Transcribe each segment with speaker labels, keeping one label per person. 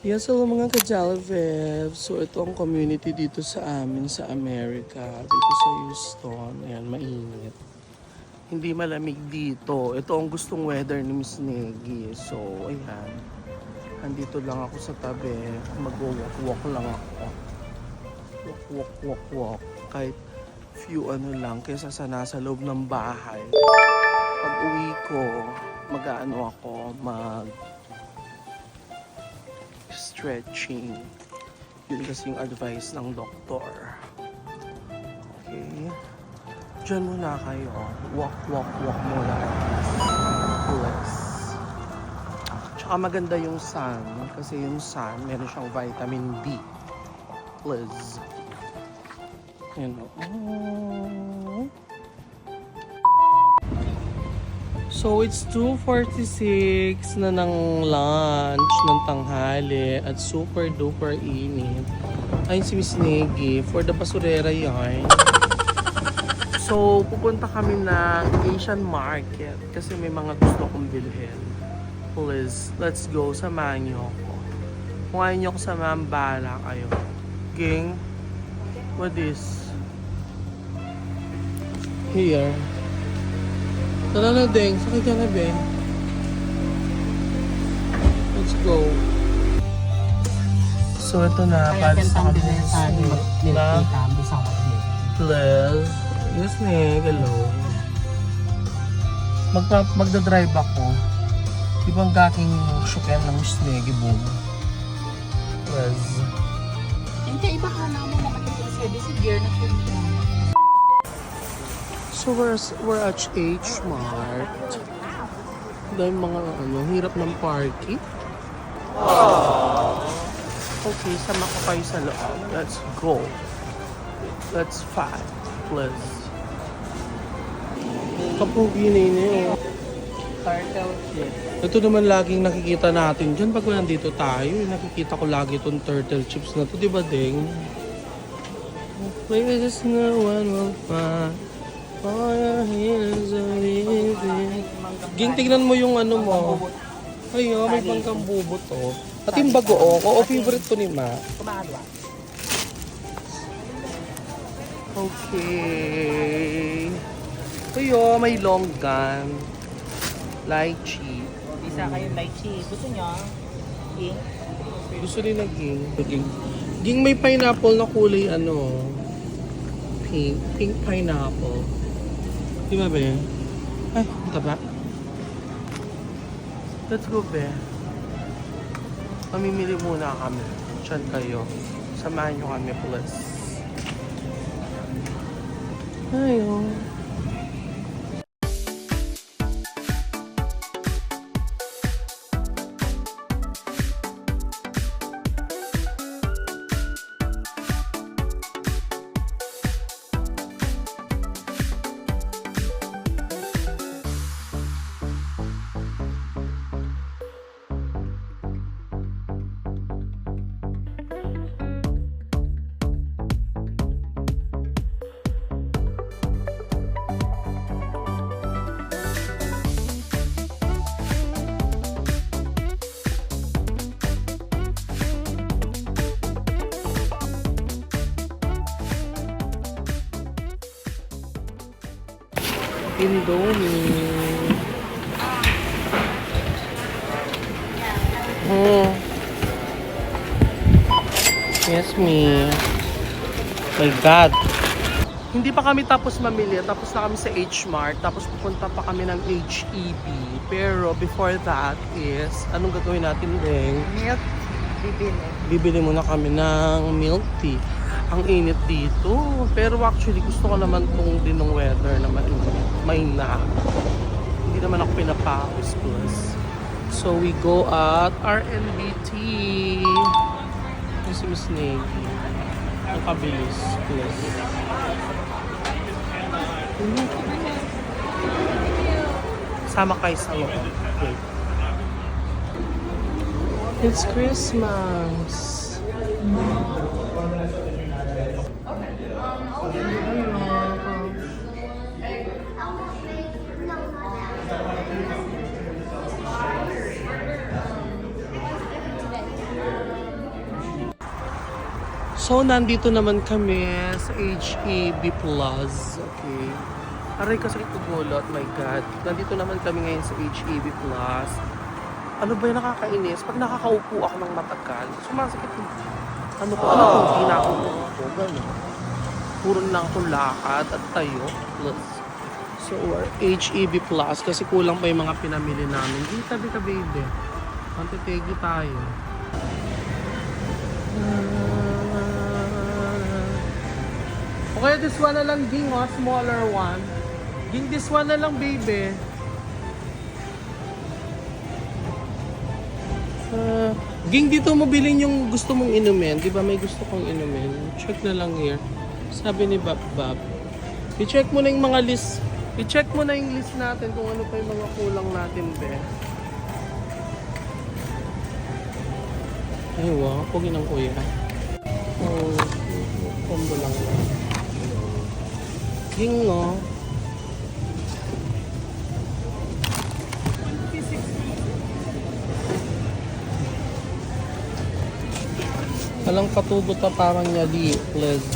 Speaker 1: Yes, hello mga ka-Jalavev. So, ito ang community dito sa amin sa Amerika. Dito sa Houston. Ayan, mainit. Hindi malamig dito. Ito ang gustong weather ni Miss Negi. So, ayan. Andito lang ako sa tabi. Mag-walk-walk lang ako. Walk. Kahit few ano lang kaysa sa nasa loob ng bahay. Pag uwi ko, mag-ano ako, stretching. Yun kasi yung advice ng doktor. Okay. Diyan muna kayo. Walk muna. Plus. Tsaka maganda yung sun. Kasi yung sun, meron siyang vitamin D. Plus. Yun o. So, it's 2:46 na ng lunch, ng tanghali, at super duper init. Ayun si Miss Negi, for the basurera yarn. So, pupunta kami ng Asian market kasi may mga gusto kong bilhin. Please, let's go, samahan niyo ako. Kung ayaw niyo ako samahan, bahala kayo. Gang, what is? Here. Tara na, Deng. Sakay ka na, Ben. Let's go. So, ito na. Palis na kami na plus. Yes, Neg. Hello. Magdadrive ako. Ibang gaking shopyan ng Sneg. Boom. Plus.
Speaker 2: Hindi, iba ka na mo makakita sa gear na siya.
Speaker 1: So we're at H Mart. Dahil mga hirap ng parking. Okay, sama ko kayo sa loob. Let's go. Let's fight. Plus. Kapugi na yun.
Speaker 2: Turtle chip.
Speaker 1: Ito naman laging nakikita natin dyan. Pag nandito tayo, nakikita ko lagi itong turtle chips na to. Diba, Deng? Where is no one will find. Oh, your hands are easy. Ging, tignan mo yung ano mo. Ay, may pangkang bubot to. At yung bagoong, favorite to ni Ma.
Speaker 2: Kumadwa.
Speaker 1: Okay. Ay, may longgan. Lychee.
Speaker 2: Isa kayo lychee. Gusto nyo? King?
Speaker 1: Gusto nila Ging. Ging, may pineapple na kulay pink. Pink pineapple. Di ba, Be? Ay, ang taba. Let's go, Be. Mamimili muna kami. Diyan kayo. Samahan nyo kami, please. Ayun. Indomie. Yes, me. My God. Hindi pa kami tapos mamili. Tapos na kami sa H Mart. Tapos pupunta pa kami ng HEB. Pero before that is, anong gagawin natin, Deng?
Speaker 2: Milk.
Speaker 1: Bibili muna kami ng milk tea. Ang init dito. Pero actually, gusto ko naman tong dinong weather na mainit. Hindi naman ako pinapawis plus. So, we go at RNBT. Yung si Miss Negi. Ang kabilis plus. Sama kayo sa loob. Okay. It's Christmas. So, nandito naman kami sa HEB Plus. Okay. Aray, kasi kugulot. My God. Nandito naman kami ngayon sa HEB Plus. Ano ba yung nakakainis? Pag nakakaupo ako ng matagal, sumasakit yung ano ko, hindi na ako umupo. Gano'n. Puro na ako lakad at tayo. Plus. So, HEB Plus kasi kulang pa yung mga pinamili namin. Di tabi ka, baby. Antitegi tayo. Okay, this one na lang, Ging, oh. Smaller one. Ging, this one na lang, baby. Ging, dito mo bilhin yung gusto mong inumin. Di ba may gusto kong inumin? Check na lang here. Sabi ni Bab Bab. I-check mo na yung mga list. I-check mo na yung list natin kung ano pa yung mga kulang natin, be. Ay, wow. Pugi ng kuya. Oh, combo lang yan. Ging, no? Walang patubot na parang niya di, please.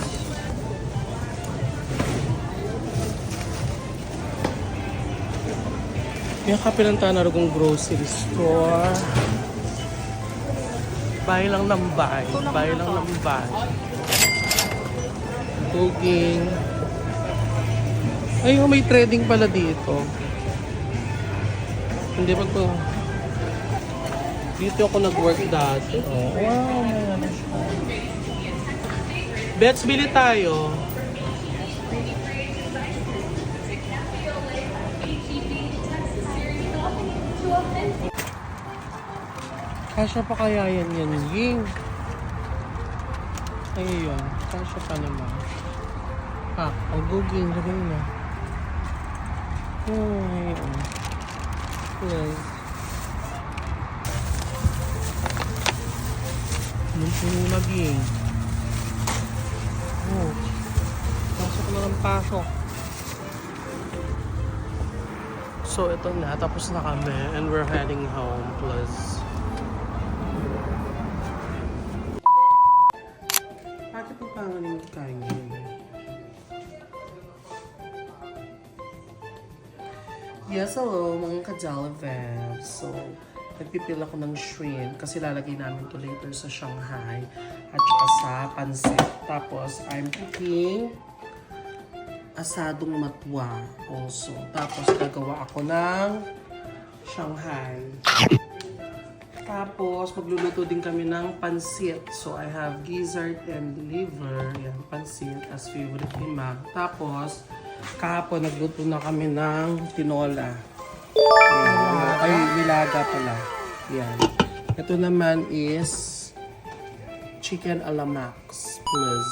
Speaker 1: Yung kapilanta na rugong grocery store. Bahay lang ng bahay. Bahay lang ng bahay. Cooking. Ay, may trading pala dito. Hindi ba ko... Dito ako nag-work dati. Oh, wow, may ano siya. Bets, bili tayo. Kasya pa kaya yan Ying? Ayun, kasya pa naman. Ang guging rin na. Ayun. Yes. Yung naging. Oh. Pasok na ng pasok. So, ito na. Tapos na kami. And we're heading home. Plus. Bakit po panganin kain ngayon? Yes, hello mga ka-Jollivet. So, nagpipil ako ng shrimp kasi lalagay namin to later sa Shanghai at saka sa pansit. Tapos, I'm cooking asadong matwa also. Tapos, gagawa ako ng Shanghai. Tapos, magluluto din kami ng pansit. So, I have gizzard and liver. Yan, pansit as favorite ni Mag. Tapos, kahapon nagluto na kami ng tinola. Yan. Ay, nilaga pala. Yan. Ito naman is chicken a la Max plus.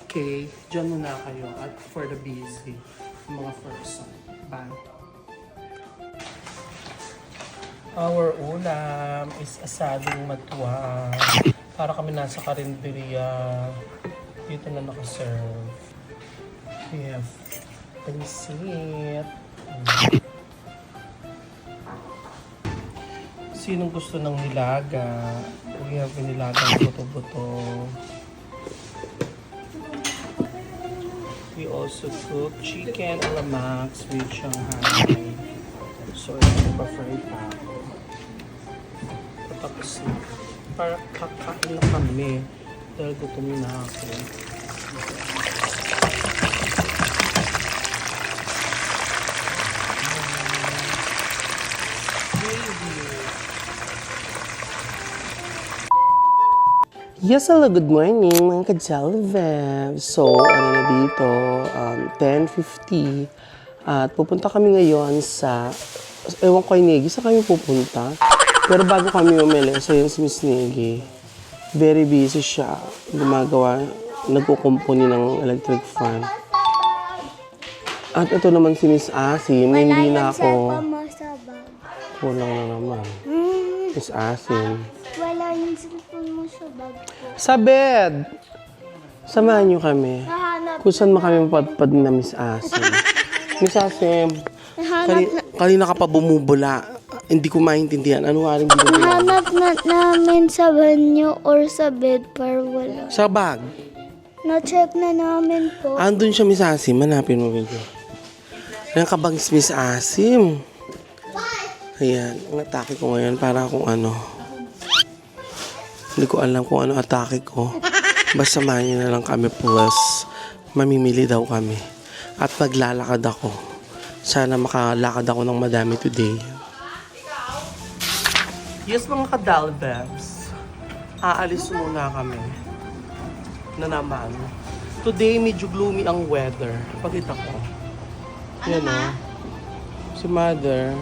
Speaker 1: Okay, dyan muna kayo at for the busy mga person. Bye. Our ulam is asadong matwa. Para kami nasa karinderya. Dito na nakaserve. We have pansit. Sinong gusto ng nilaga? We have nilagang buto-buto. We also cook chicken a la Max with Shanghai. So, ito pa-fry pa ako. Tapos na. Para kakain na kami. Dahil gutom na ako. Yes, hello, good morning mga ka-Jollivet. So, ano na dito, 10:50. At pupunta kami ngayon sa, ewan ko kay Negi, saan kami pupunta? Pero bago kami umili, so yun si Miss Negi. Very busy siya. Gumagawa, nagkukumpuni ng electric fan. At ito naman si Miss Asim, hindi na ako. Kulang na naman. Miss Asim.
Speaker 3: Wala yung cellphone mo sa bag ko.
Speaker 1: Sa bed! Samahan niyo kami.
Speaker 3: Nahanap.
Speaker 1: Kung saan kami mapadpad na Miss Asim. Miss Asim,
Speaker 3: Nahanap na.
Speaker 1: kanina ka pa bumubula. Hindi ko maintindihan. Ano nga rin ginagawa?
Speaker 3: Hanap na namin sa banyo or sa bed para wala.
Speaker 1: Sa bag.
Speaker 3: Na-check na namin po.
Speaker 1: Andun siya, Miss Asim. Hanapin mo, medyo. Ayan ka bang Miss Asim? Ayan. Ang atake ko ngayon para kung ano. Hindi ko alam kung ano atake ko. Basta samahan niyo na lang kami plus mamimili daw kami. At maglalakad ako. Sana makalakad ako ng madami today. Yes, mga kadalbebs. Aalis muna kami. Na naman. Today, medyo gloomy ang weather. Pakita ko. Yan o. Si Mother.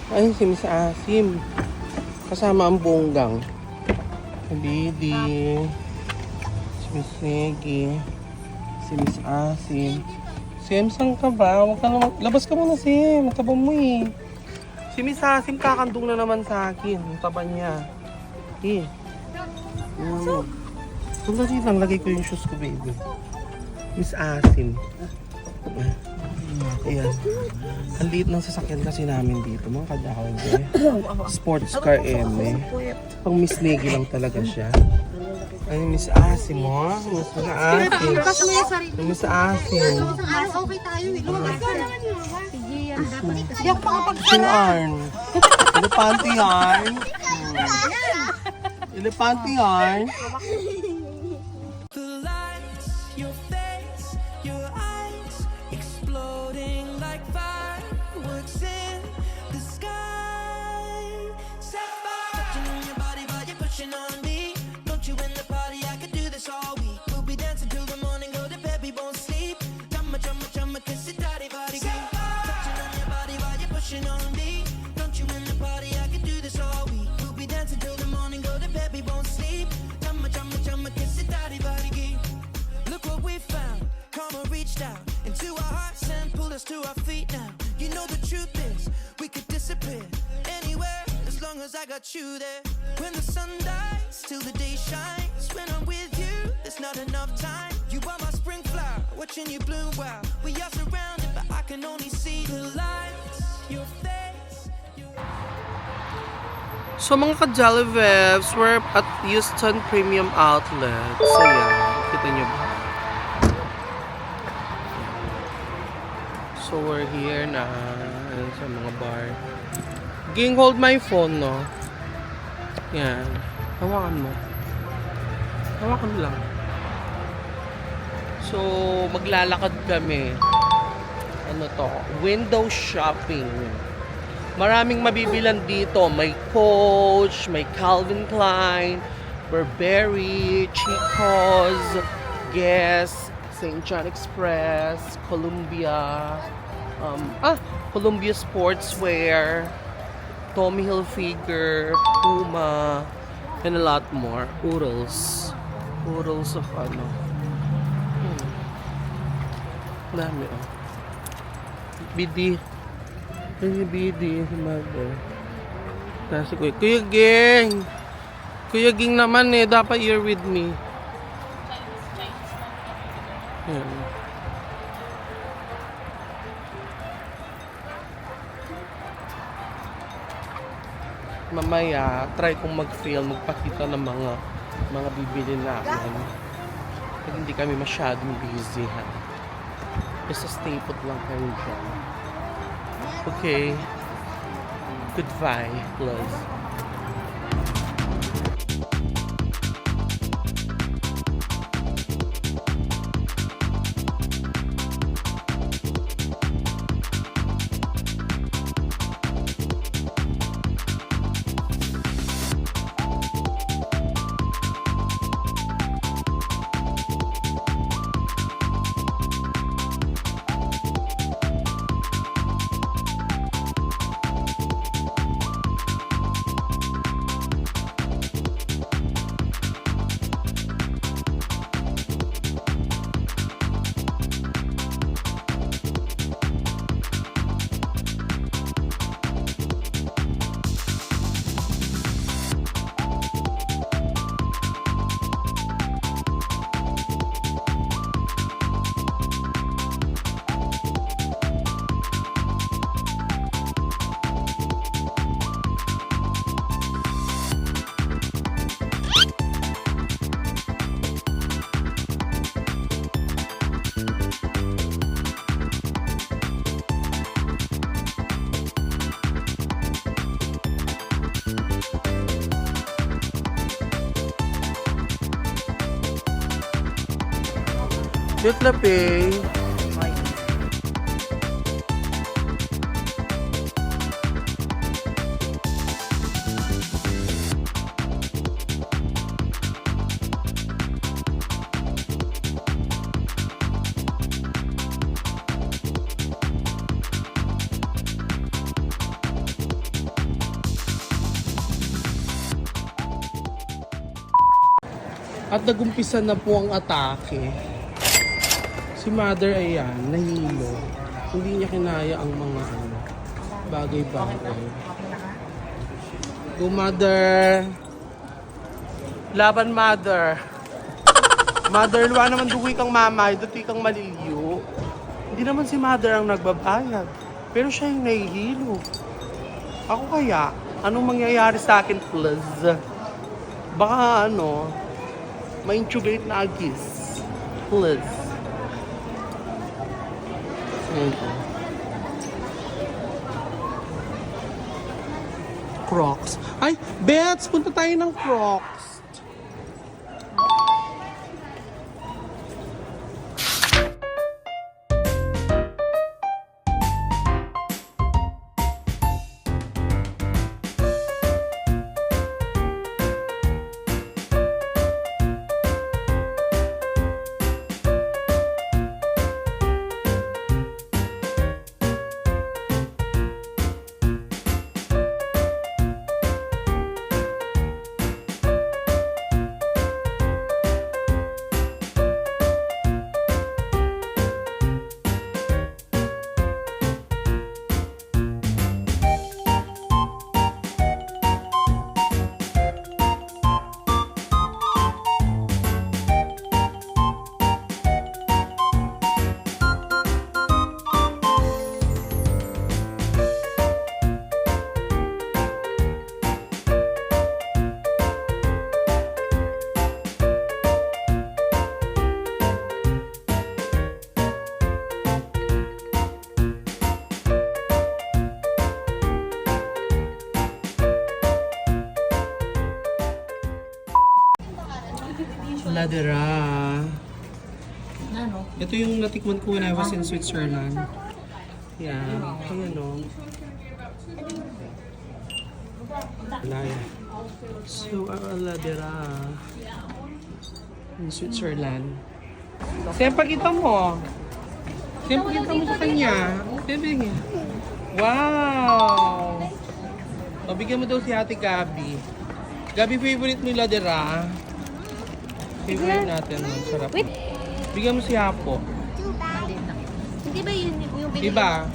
Speaker 1: Ay, si Miss Asim. Kasama ang bonggang. Si Didi. Si Miss Negi. Si Miss Asim. Sim, saan ka ba? Huwag ka naman. Labas ka muna, Sim. Taba mo eh. Si Miss Asim kakandong na naman sa akin. Ang taba niya. Eh. Sandali lang, lagay ko yung shoes ko, baby. Miss Asim. Ayan. Ang liit ng sasakyan kasi namin dito, mga kadahawag. Sports car M. Pang Miss Negi lang talaga siya. Ay, Miss Asim, mo. Miss Asim. Miss Asim.
Speaker 2: Okay tayo eh. Lumabas ka naman yun. Hindi ako
Speaker 1: Yung yarn. Elepante yarn. Elepante yarn.
Speaker 4: The lights, your face, your eyes, exploding like fireworks in the sky. Sapphire, touching on your body while you're pushing on me. Don't you in the party? I could do this all week. We'll be dancing till the morning, go to bed, we won't sleep. Chumma, chumma, chumma, kiss it, daddy, body, girl. Touching on your body while you're pushing on me. Don't you in the party? I could do this all week. We'll be dancing till the morning, go to bed, we won't sleep. Chumma, chumma, chumma, kiss it, daddy, body, girl. Look what we found. Karma reached out into our hearts and pulled us to our feet now. You know the truth is, we could disappear anywhere as long as I got you there. When the sun dies, till the day shines. When I'm with you, there's not enough time. You are my spring flower, watching you bloom wild. We are surrounded, but I can only see the lights, your face.
Speaker 1: So mga ka-Jolly Vibes, we're at Houston Premium Outlet. So yan, kita nyo ba? So we're here na sa mga bar. Ging hold my phone, no? Yan. Hawakan mo. Hawakan mo lang. So, maglalakad kami. Ano to? Window shopping. Maraming mabibilan dito. May Coach, may Calvin Klein, Burberry, Chico's, Guess, St. John Express, Columbia, Columbia Sportswear, Tommy Hilfiger, Puma, and a lot more. Oodles. Oodles of ano. Dami, oh. BD. Yung BD, si Mother. Tapos si Kuya Ging! Kuya Ging naman eh, dapat you're with me. Yan. Mamaya, try kong mag-film, magpakita ng mga bibili namin. Pag hindi kami masyadong busy, ha? Basta stay put lang kayo dyan. Okay. Goodbye, love. Shoot lapay. At nagumpisa na po ang atake. Si Mother ayan, nahilo. Hindi niya kinaya ang mga bagay-bagay. Go Mother! Laban Mother! Mother, luwa naman dugoy kang mamay, duti kang maliliyo. Hindi naman si Mother ang nagbabayag. Pero siya yung nahihilo. Ako kaya, anong mangyayari sa akin please? Baka ma-intubate na agis. Please. Crocs. Ay, Bets! Punta tayo ng Crocs. Ladera. Ito yung natikman ko when I was in Switzerland. Yan. Ayan o. Laya. So, Ladera. In Switzerland. Siyempre, pakita mo. Siyempre, pakita mo sa kanya. Siyempre niya. Wow! O, bigyan mo daw si Ate Gabi. Gabi, favorite mo yung Ladera. Favorite natin. Sarap. Bigyan mo si Hapo.
Speaker 2: Hindi ba yun yung binili?
Speaker 1: Diba?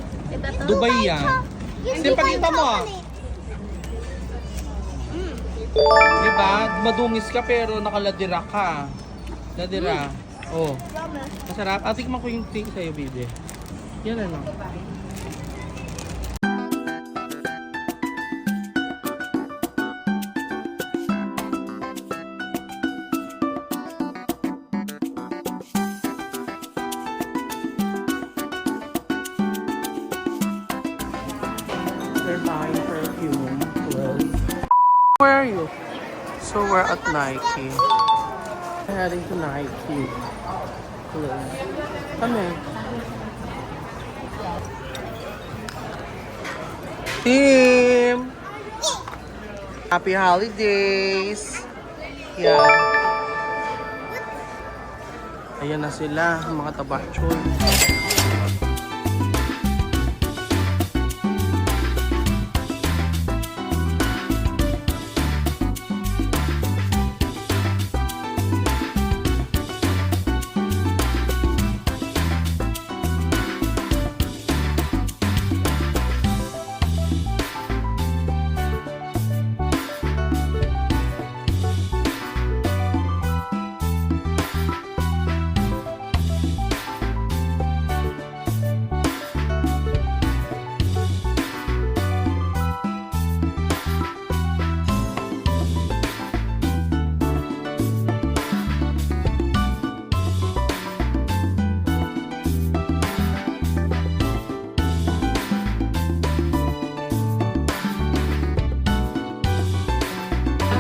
Speaker 1: Dubai yan. Siyempre, pakita mo. Diba? Madungis ka pero nakaladira ka. Ladira. Oh. Masarap. Tikman ko yung tea sa'yo, baby. Yan na lang. They're buying perfume. Where are you? So we're at Nike. We're heading to Nike. Come in. Team! Happy holidays! Yeah. Ayan na sila, mga tabachoy.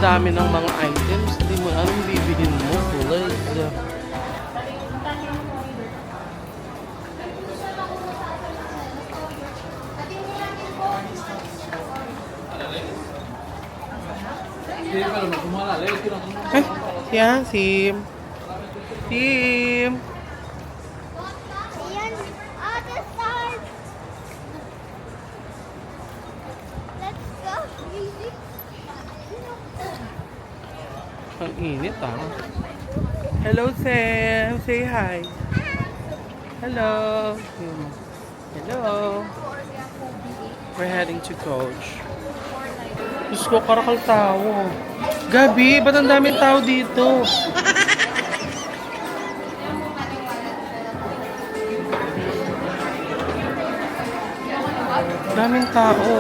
Speaker 1: Dami ng mga items, hindi mo anong bibilin mo, tulad Ay, yan, Sim. Sim.
Speaker 3: Ayan. Ah, the stars. Let's go.
Speaker 1: Ang init ah. Hello, Sam. Say hi. Hello. Hello. We're heading to Coach. Diyos ko, karakal tao. Gabi, ba't ang daming tao dito? Daming tao.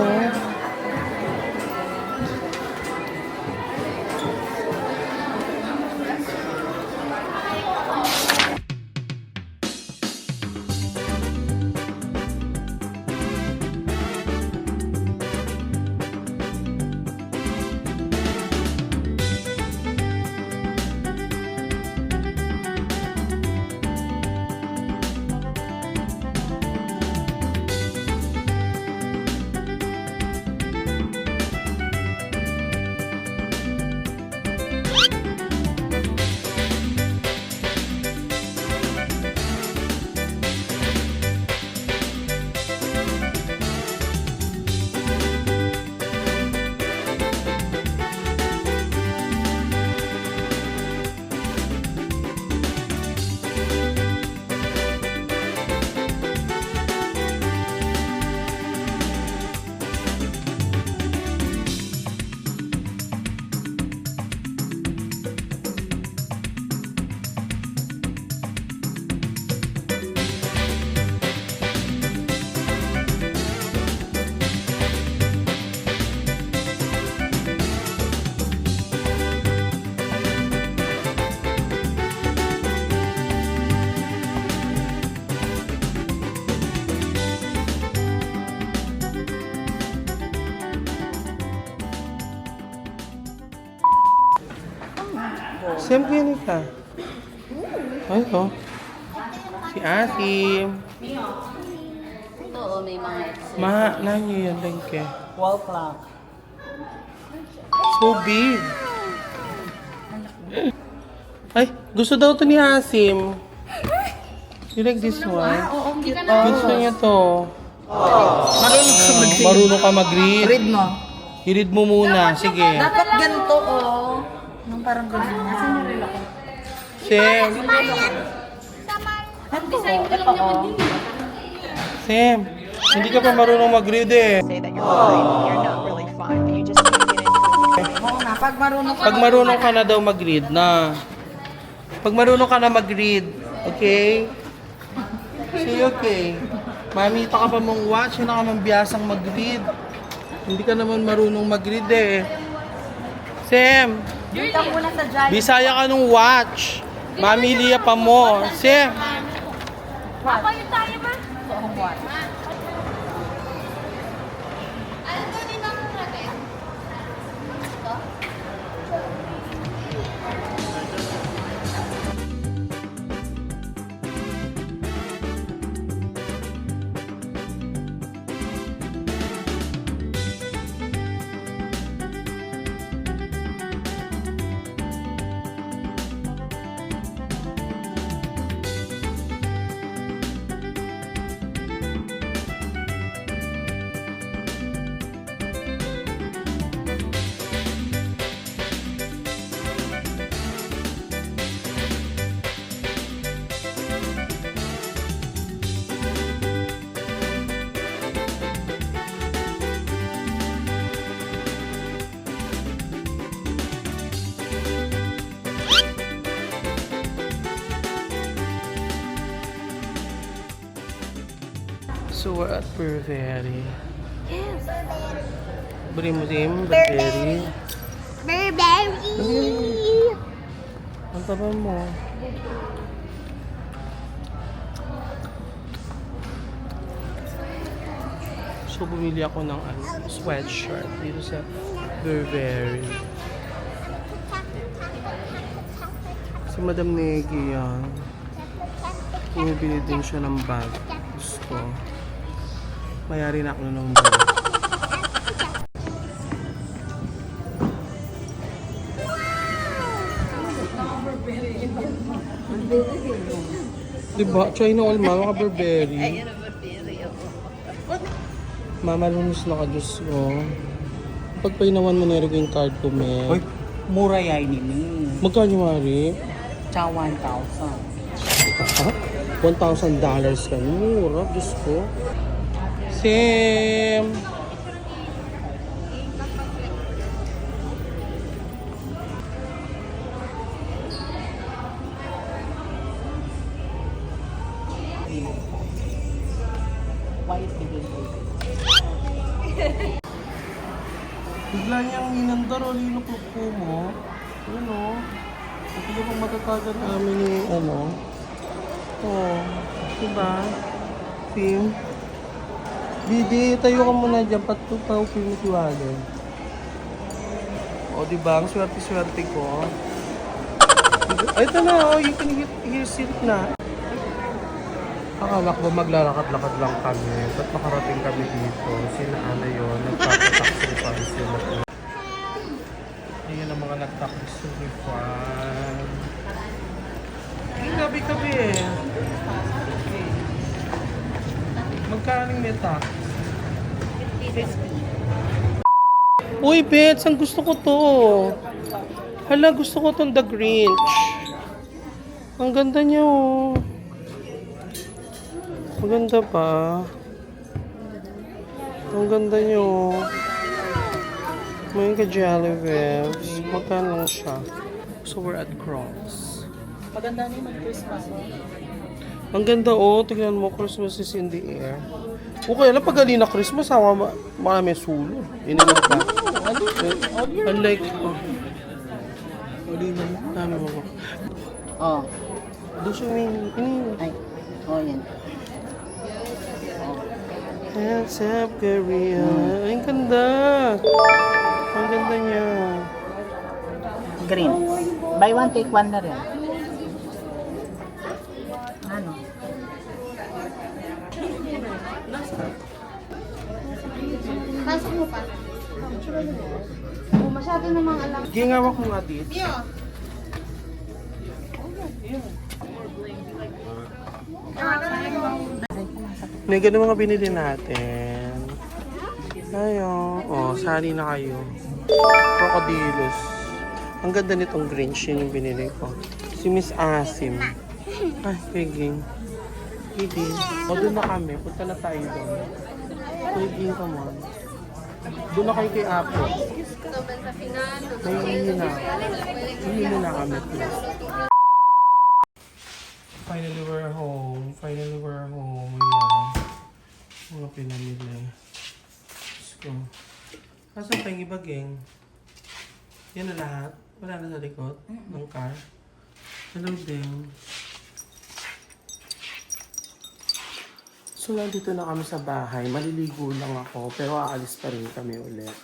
Speaker 1: Sam, kaya ka. Ay, oh. Si Asim.
Speaker 2: Oo, may mga extra.
Speaker 1: Ma, nanyo yan lang ke.
Speaker 2: Wall clock.
Speaker 1: So big. Ay, gusto daw to ni Asim. You like this one?
Speaker 2: Oo, cute.
Speaker 1: Gusto niya to.
Speaker 2: Marunong ka mag-read.
Speaker 1: Marunong ka mag-read.
Speaker 2: Read mo.
Speaker 1: I-read mo muna. Sige.
Speaker 2: Dapat ganito, oh. Nung parang ganyan. Nasaan yung relo ko?
Speaker 1: Sam.
Speaker 2: Ito, ito, oh.
Speaker 1: Sam. Hindi ka pa marunong mag-read eh.
Speaker 5: Say that you're fine. You're not really fine, but you just can't get into it.
Speaker 2: Oo na, pag marunong ka.
Speaker 1: Pag marunong ka na daw mag-read na. Pag marunong ka na mag-read. Okay? Say okay. Mamita ka pa mong watch, yun na ka mang biyasang mag-read. Hindi ka naman marunong mag-read eh. Sam,
Speaker 2: Doon ka muna sa dry.
Speaker 1: bisaya ka nung watch. Mamiliya pa mo. Sam,
Speaker 2: Papa, yung tayo ba? Oo, what?
Speaker 1: so we're at Burberry. Yes. Bari mo din, Burberry.
Speaker 3: Burberry.
Speaker 1: Ang taba mo. So, bumili ako ng sweatshirt dito sa Burberry. Si Madam Negi yan. Bumibili din siya ng bag. Gusto. Mayari na ako ng bag. Diba? China all, mama ka Burberry. Mama, lunos na ka, Diyos ko. Pagpainawan mo na yung card ko, me.
Speaker 6: Uy, mura yan ni.
Speaker 1: Magkano, Mari?
Speaker 6: Tsaka 1,000.
Speaker 1: Ha? $1,000 ka. Mura, Diyos ko. Sim!
Speaker 6: Why is it
Speaker 1: Bigla niyang inandar o linuklup po mo. Ano? Hindi ka pang matatagan namin yung ano. Oh, diba? Sim? Didi, tayo ka muna dyan. Patupin mo si Wally. O, diba? Ang swerte-swerte ko. Ay, ito na. Oh, you can here's it na. Akala ko ba maglalakad-lakad lang kami. Ba't makarating kami dito? Sila Ana yun. Nagpapatax-refund sila. Ayan ang mga nagtax-refund. Ay, gabi-gabi eh. Magkano yung meta? 50. Uy, Bets! Ang gusto ko to. Hala, gusto ko tong The Grinch. Ang ganda niya oh. Maganda pa. Ang ganda nyo. May ka-jelly waves. Magkano lang siya? So we're at Cross.
Speaker 6: Maganda niya mag-Christmas.
Speaker 1: Ang ganda oh. Tignan mo, Christmas is in the air. Okay, alam pag gali na Christmas, marami sulod. Ininom ka. Unlike, oh. Dami mo ba?
Speaker 6: Oh.
Speaker 1: Doon siya ininom.
Speaker 6: Ay. Oh, yan.
Speaker 1: Hands up, Korea. Ay, ang ganda. Ang ganda niya.
Speaker 6: Green. Buy one, take one na rin. Ano?
Speaker 2: Pasok mo pa. Oh, masyado namang alam.
Speaker 1: Gingawa ko nga dito. May ganun mga binili natin. Ayo. Oh, sali na kayo. Crocodilos. Ang ganda nitong Grinch. Yun yung binili ko. Si Miss Asim. Ay, Peggy. Peggy. O, doon na kami. Punta na tayo doon. Peggy, come on. Doon na kayo kay Apo. May hihina na. Hihina na kami, please. Finally, we're home. Finally, we're home. Ayan. Mga pinamili. Let's go. Kasan pa yung iba, gang? Yan na lahat. Wala na sa likod ng car. Hello, din. So, nandito na kami sa bahay. Maliligo lang ako. Pero aalis pa rin kami ulit.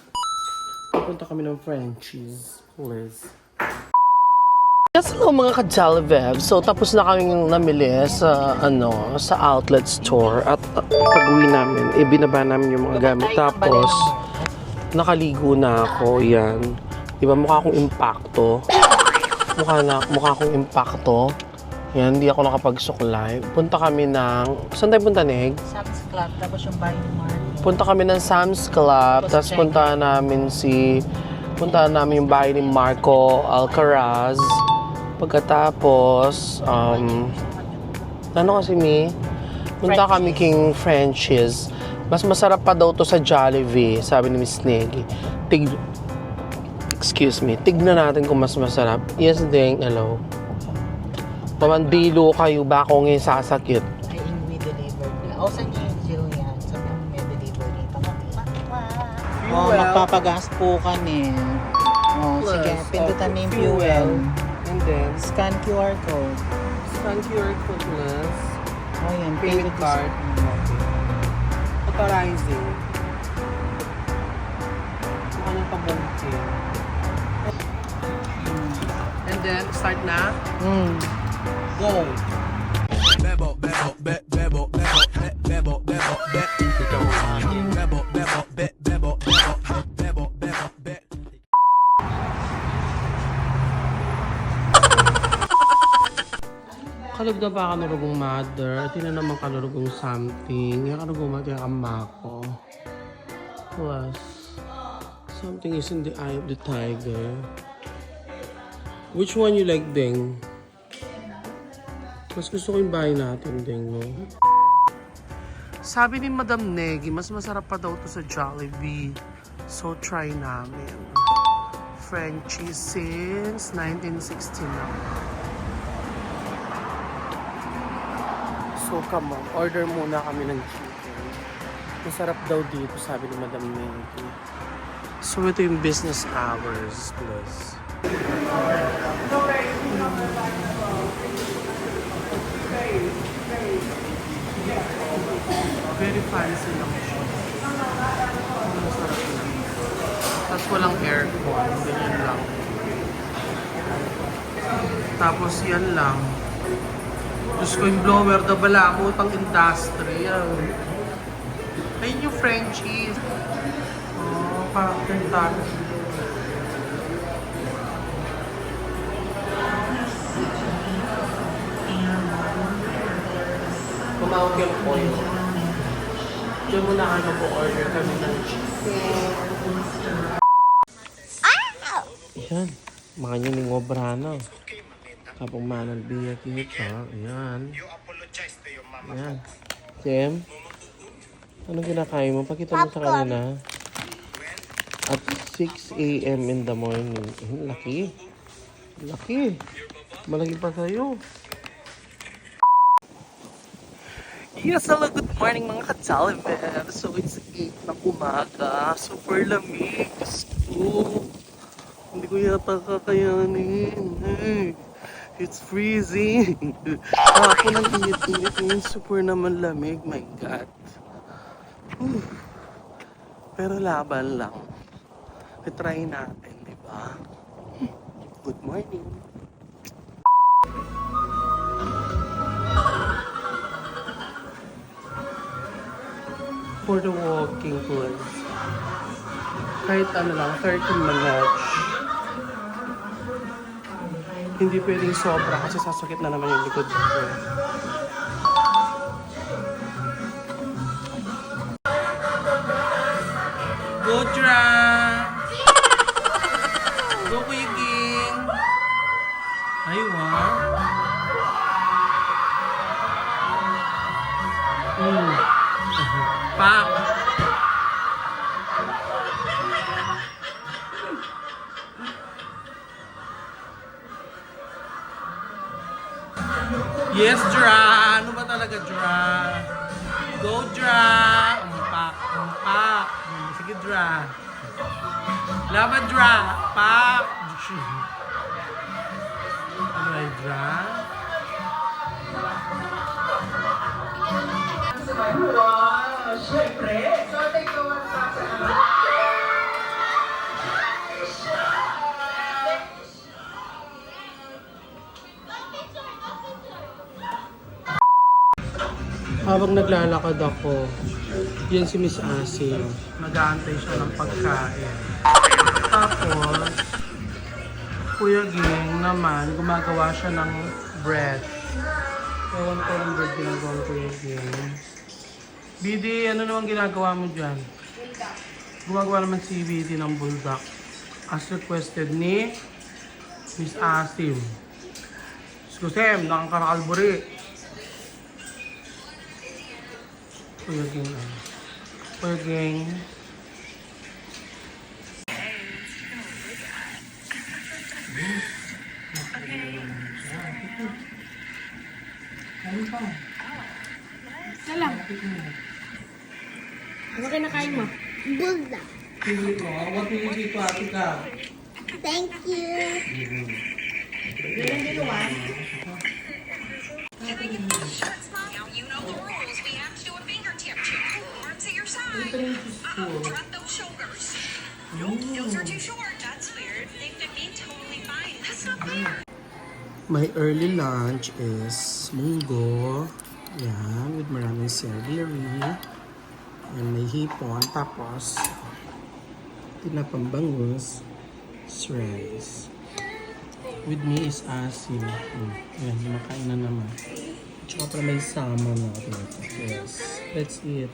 Speaker 1: Pupunta kami ng Frenchies. Please. Yes, hello mga ka-Jollibev. So, tapos na kaming namili sa, sa outlet store. At pag-uwi namin, binaba namin yung mga gamit. Tapos, nakaligo na ako. Yan. Diba, mukha akong impacto. Mukha akong impacto. Yan, hindi ako nakapagsuklay. Punta kami ng... Saan tayo punta, Neg?
Speaker 6: Sam's Club, tapos yung bahay ni Mark.
Speaker 1: Punta kami ng Sam's Club. Tapos puntahan namin yung bahay ni Marco Alcaraz. Pagkatapos, ano kasi punta kami King Frenchies. Mas masarap pa daw to sa Jollibee, sabi ni Miss Negi. Excuse me, tignan natin kung mas masarap. Yes, ding, hello. Pamandilo kayo, ba ako ngayon sasakit?
Speaker 6: Ay, we delivered na. O, sa Jill yan. Sabi mo may delivery. Oh, magpapagas po kami. Oh,
Speaker 1: Plus,
Speaker 6: sige, pindutan mo yung fuel.
Speaker 1: And then,
Speaker 6: Scan QR code.
Speaker 1: scan QR code plus
Speaker 6: Oh, yan.
Speaker 1: payment card. Authorizing. Mukha niyang pabuntin. And then, start na. Go!
Speaker 4: Bebo, bebo, be, bebo, bebo, be, bebo, bebo, be. Bebo, bebo, be, bebo, bebo, bebo, bebo, be.
Speaker 1: Kalog na ba kanurugong mother? At na naman kanurugong something. Yung kanurugong mother kamako. Plus, something is in the eye of the tiger. Which one you like, Deng? Mas gusto ko yung bahay natin, Deng, no? Sabi ni Madam Negi, mas masarap pa daw to sa Jollibee. So, try namin. Frenchie since 1960 na. So, come on. Order muna kami ng chicken. Masarap daw dito, sabi ni Madam Negi. So, ito yung business hours, plus. Very fancy lang siya. Masarap na. Tapos walang aircon. Ganyan lang. Tapos yan lang. Diyos ko yung blower na bala mo. Pang industrial. Ayun yung Frenchies. Oh, parang Kentucky. Tumawag yung oil. Diyan muna ano po order kami ng chicken. Ayan. Mga nyo ni Ngobrana. Kapag manang biya kita. Ayan. Ayan. Jem. Anong kinakain mo? Pakita mo sa kanina. At 6 a.m. in the morning. Laki. Laki. Malaki pa sa'yo. Yes, hello, good morning mga ka-Jollibee. So, it's 8 ng umaga. Super lamig. Hindi ko yata kakayanin. Hey, it's freezing. Ako nang init-init ngayon. Super naman lamig. My God. Pero laban lang. I-try natin, di ba? Good morning. For the walking place. Kahit ano lang, 30 minutes. Hindi pwedeng sobra kasi sasakit na naman yung likod ko. Go, Dra! Go, Kuya King! Ay, wow! Pak! Yes, Dra! Ano ba talaga, Dra? Go, Dra! Pak! Pak! Sige, Dra! Laban, Dra! Pak! Ano ay, Dra? Wow! Siyempre! So, take the one sa habang naglalakad ako, yan si Miss Asim. Nag-aantay siya ng pagkain. Tapos, Kuya Ging naman, gumagawa siya ng bread. Ewan ko ng bread ginagawa ng Kuya Ging. BD, ano naman ginagawa mo dyan? Gumagawa naman si BD ng buldak. As requested ni Miss Asim. Skusem, nakakarakalburi. Kuya Ging. Kuya Ging. Ano pa?
Speaker 2: Salam. Ano kinakain mo?
Speaker 3: Bulda.
Speaker 1: Pili mo. Huwag pili ko ate ka.
Speaker 3: Thank you.
Speaker 2: Meron dito ah.
Speaker 5: Now you know the rules. We have to do a fingertip check. Arms at your side. Drop those shoulders. Nope, those are too short. That's weird. They fit me totally fine. That's not fair.
Speaker 1: My early lunch is munggo. Yan, with maraming celery. And may hipon. Tapos, tinapang bangus. Rice. With me is Asim. Ayan, makain na naman. Tsaka pala may salmon na. Yes. Let's eat.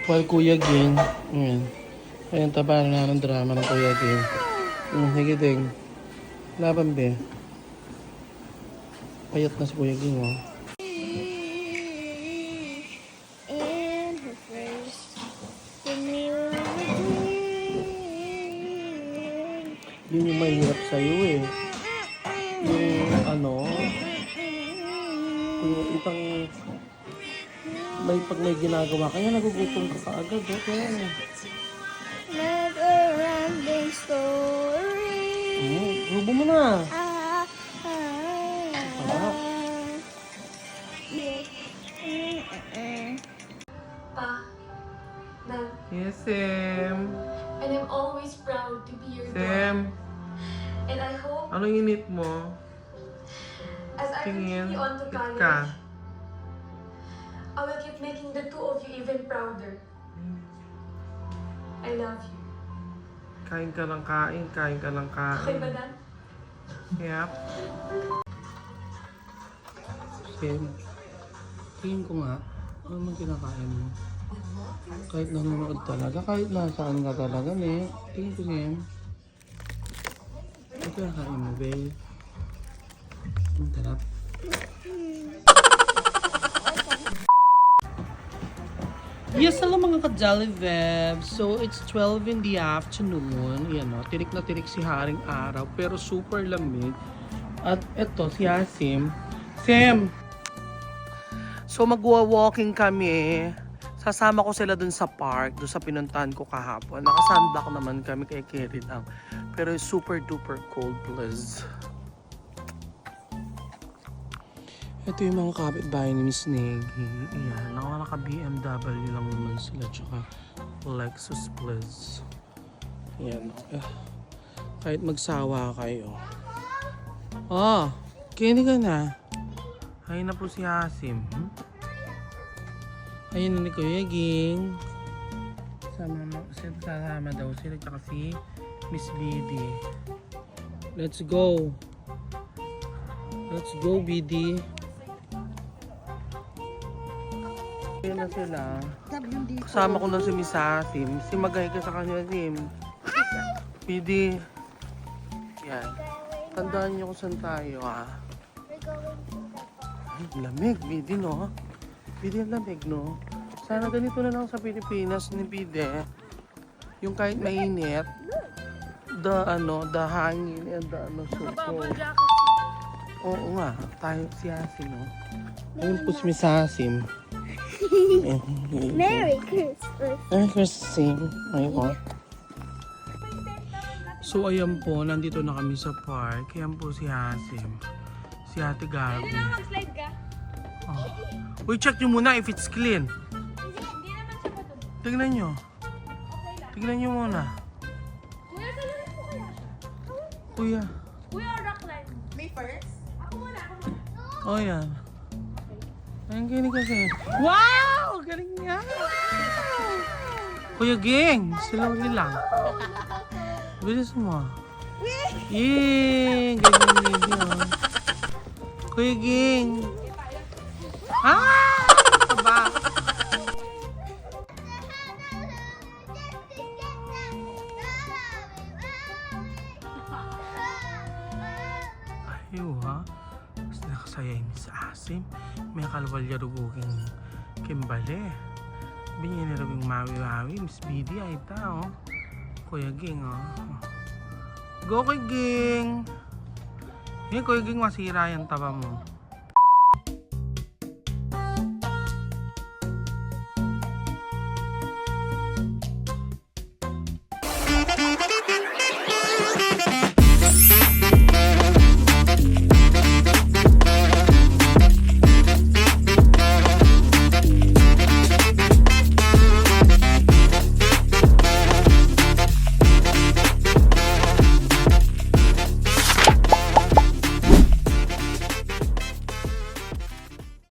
Speaker 1: While Kuya Ging. Ayan. Ayan, taba na ng drama ng Kuya Ging. Higiding. Laban be. Payat na si Kuya Ging, oh.
Speaker 3: And her first to me was
Speaker 1: Yun yung mahirap sa'yo eh. Yung ano, yung ibang pag may ginagawa kaya nagugutom ka kaagad, okay?
Speaker 3: never-ending story.
Speaker 1: Rubo mo na.
Speaker 7: Pa, Dad,
Speaker 1: Yes, Sam.
Speaker 7: and I'm always proud to be your daughter.
Speaker 1: Sam,
Speaker 7: And I hope
Speaker 1: anong init mo?
Speaker 7: as I
Speaker 1: Tingin.
Speaker 7: continue on to
Speaker 1: Eat
Speaker 7: college,
Speaker 1: ka.
Speaker 7: I will keep making the two of you even prouder. I love you.
Speaker 1: Kain ka lang kain, kain ka lang
Speaker 7: Okay ba,
Speaker 1: kain.
Speaker 7: Dad?
Speaker 1: Yep. Sam, tingin ko nga, ano man kinakain mo? Kahit nanonood talaga, kahit nasaan ka talaga, ne? Tingin ko, Sam. Ano kinakain mo, babe? Ang tarap. Yes, hello mga ka-Jolly Vebs. So, it's 12 in the afternoon. Yan o, tirik na tirik si Haring Araw, pero super lamig. At eto, si Asim. Sam! So, magwa-walking kami. Sasama ko sila dun sa park, dun sa pinuntahan ko kahapon. Nakasunblock naman kami kay Kerry lang. Pero super duper cold, please. Ito yung mga kapitbahay ni Miss Negi. Ayan, naka-BMW lang naman sila. Tsaka Lexus Plus. Ayan. Kahit magsawa kayo. Oh, kini ka na. Ayun na po si Asim. Ayun na ni Kuya Ging. Sasama daw sila. Tsaka si Miss BD. Let's go. Let's go, BD. Ayun na sila. Kasama ko na si Miss Asim. Si Magay ka sa kanya, Sim. BD. Yan. Tandaan niyo kung saan tayo, ha? Ay, lamig, BD, no? BD, ang lamig, no? Sana ganito na lang sa Pilipinas ni BD. Yung kahit mainit, the hangin and the suko. Oo nga, tayo si Asim, no? Ayun po si Miss Asim.
Speaker 3: Merry Christmas.
Speaker 1: Merry Christmas. Ayun. So ayan po, nandito na kami sa park. Ayan po si Asim. Si Ate Gabi.
Speaker 2: Mag-slide ka?
Speaker 1: Oh. Uy, check nyo muna if it's clean.
Speaker 2: Hindi naman siya pa to.
Speaker 1: Tignan nyo. Tignan nyo muna.
Speaker 2: Kuya, salamin po kaya siya?
Speaker 1: Kuya.
Speaker 2: Kuya, rockline. May first? Ako muna.
Speaker 1: Oh, yan. Ayun, galing kasi. Wow! Galing niya! Kuya Ging! Slowly lang. Bilis mo. Yee! Galing niya. Kuya Ging! Ah! Aba! Ayaw ha? Mas nakasayain sa Asim. May kalwalyaruguging Kimbale. Binyaniruging mawi-mawi. Miss BD ay tao. Kuya Ging, oh. Go kay Ging! Kuya Ging, masira yung taba mo.